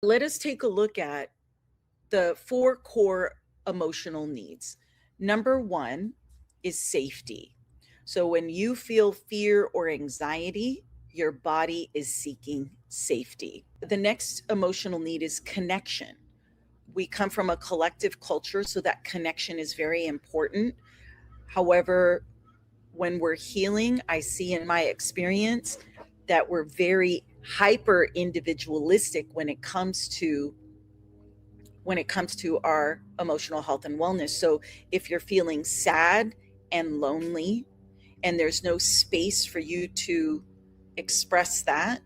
Let us take a look at the four core emotional needs. Number one is safety. So when you feel fear or anxiety, your body is seeking safety. The next emotional need is connection. We come from a collective culture, so that connection is very important. However, when we're healing, I see in my experience that we're very hyper individualistic when it comes to our emotional health and wellness. So if you're feeling sad and lonely and there's no space for you to express that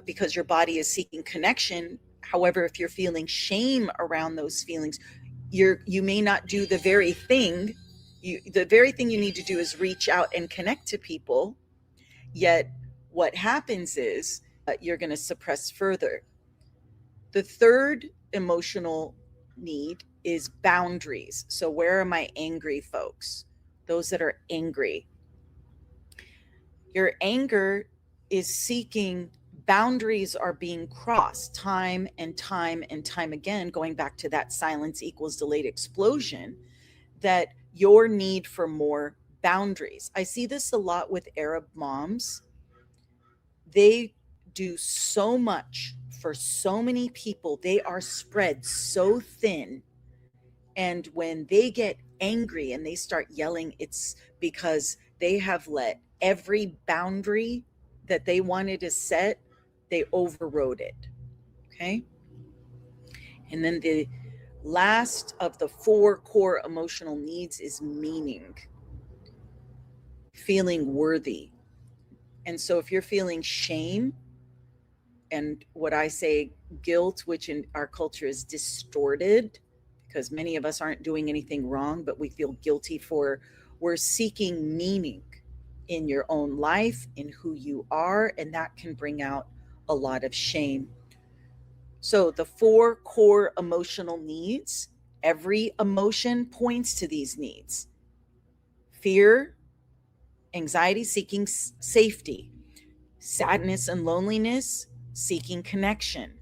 because your body is seeking connection, however, if you're feeling shame around those feelings, you may not do the very thing you need to do is reach out and connect to people. Yet what happens is you're going to suppress further. The third emotional need is boundaries. So, where are my angry folks? Those that are angry. Your anger is seeking boundaries are being crossed time and time and time again, going back to that silence equals delayed explosion, that your need for more boundaries. I see this a lot with Arab moms. They do so much for so many people. They are spread so thin. And when they get angry and they start yelling, it's because they have let every boundary that they wanted to set, they overrode it. Okay. And then the last of the four core emotional needs is meaning, feeling worthy. And so if you're feeling shame, and what I say, guilt, which in our culture is distorted because many of us aren't doing anything wrong, but we feel guilty for, we're seeking meaning in your own life, in who you are, and that can bring out a lot of shame. So, the four core emotional needs, every emotion points to these needs: fear, anxiety, seeking safety; sadness and loneliness, seeking connection;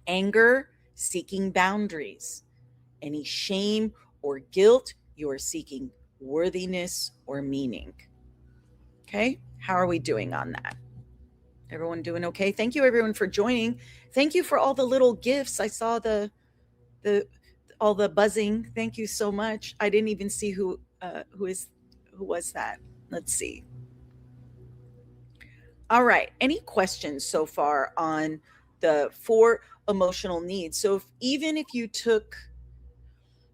anger, seeking boundaries; any shame or guilt, you are seeking worthiness or meaning. Okay, how are we doing on that? Everyone doing okay? Thank you everyone for joining. Thank you for all the little gifts. I saw the all the buzzing. Thank you so much. I didn't even see who was that. Let's see. All right. Any questions so far on the four emotional needs? So even if you took,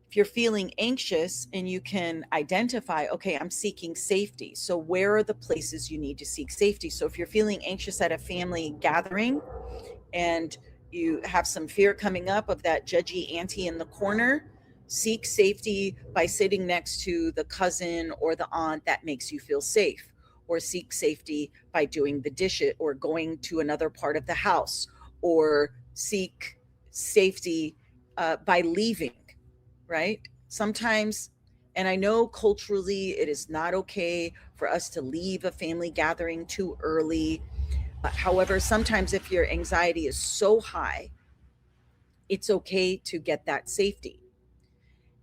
if you're feeling anxious and you can identify, okay, I'm seeking safety. So where are the places you need to seek safety? So if you're feeling anxious at a family gathering and you have some fear coming up of that judgy auntie in the corner, seek safety by sitting next to the cousin or the aunt that makes you feel safe, or seek safety by doing the dishes or going to another part of the house, or seek safety by leaving, right? Sometimes, and I know culturally it is not okay for us to leave a family gathering too early. However, sometimes if your anxiety is so high, it's okay to get that safety.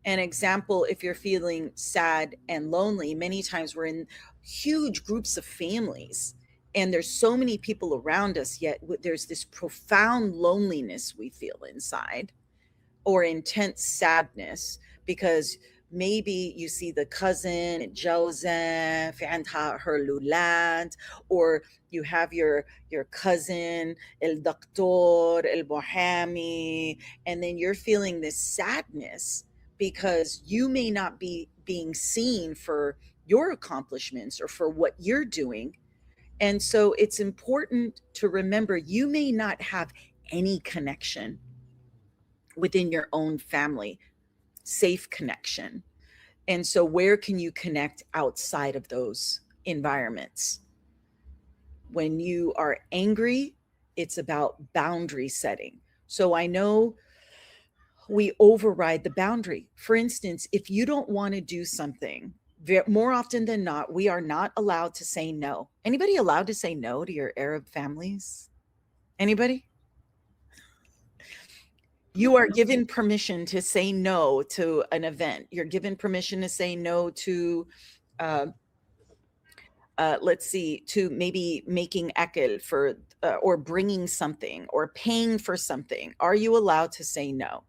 An example, if you're feeling sad and lonely, many times we're in huge groups of families and there's so many people around us, yet there's this profound loneliness we feel inside, or intense sadness, because maybe you see the cousin Joseph and her lulant, or you have your cousin el doctor el bohemi, and then you're feeling this sadness because you may not be being seen for your accomplishments or for what you're doing. And so it's important to remember you may not have any connection within your own family, safe connection. And so, where can you connect outside of those environments? When you are angry, it's about boundary setting. So, I know we override the boundary. For instance, if you don't want to do something, more often than not, we are not allowed to say no. Anybody allowed to say no to your Arab families? Anybody? You are given permission to say no to an event. You're given permission to say no to, uh, let's see, to maybe making ekel for, or bringing something or paying for something. Are you allowed to say no?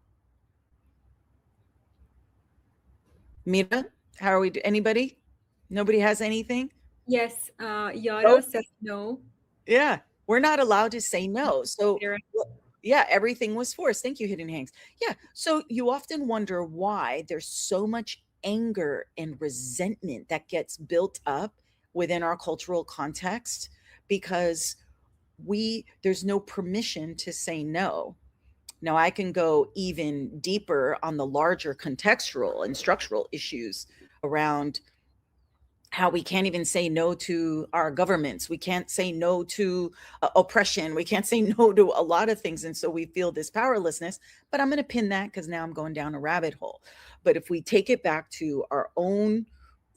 Mira, how are we? Anybody? Nobody has anything? Yes, No? Yara says no. Yeah, we're not allowed to say no. So, Parents. yeah, everything was forced. Thank you, Hidden Hanks. Yeah. So you often wonder why there's so much anger and resentment that gets built up within our cultural context because there's no permission to say no. Now, I can go even deeper on the larger contextual and structural issues around how we can't even say no to our governments. We can't say no to oppression. We can't say no to a lot of things. And so we feel this powerlessness. But I'm going to pin that because now I'm going down a rabbit hole. But if we take it back to our own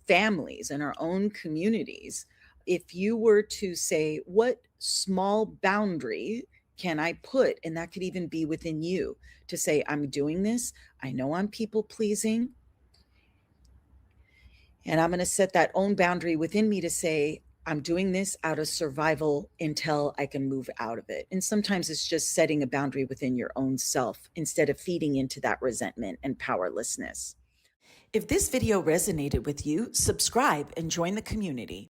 families and our own communities, if you were to say, what small boundary can I put? And that could even be within you to say, I'm doing this. I know I'm people pleasing. And I'm going to set that own boundary within me to say, I'm doing this out of survival until I can move out of it. And sometimes it's just setting a boundary within your own self instead of feeding into that resentment and powerlessness. If this video resonated with you, subscribe and join the community.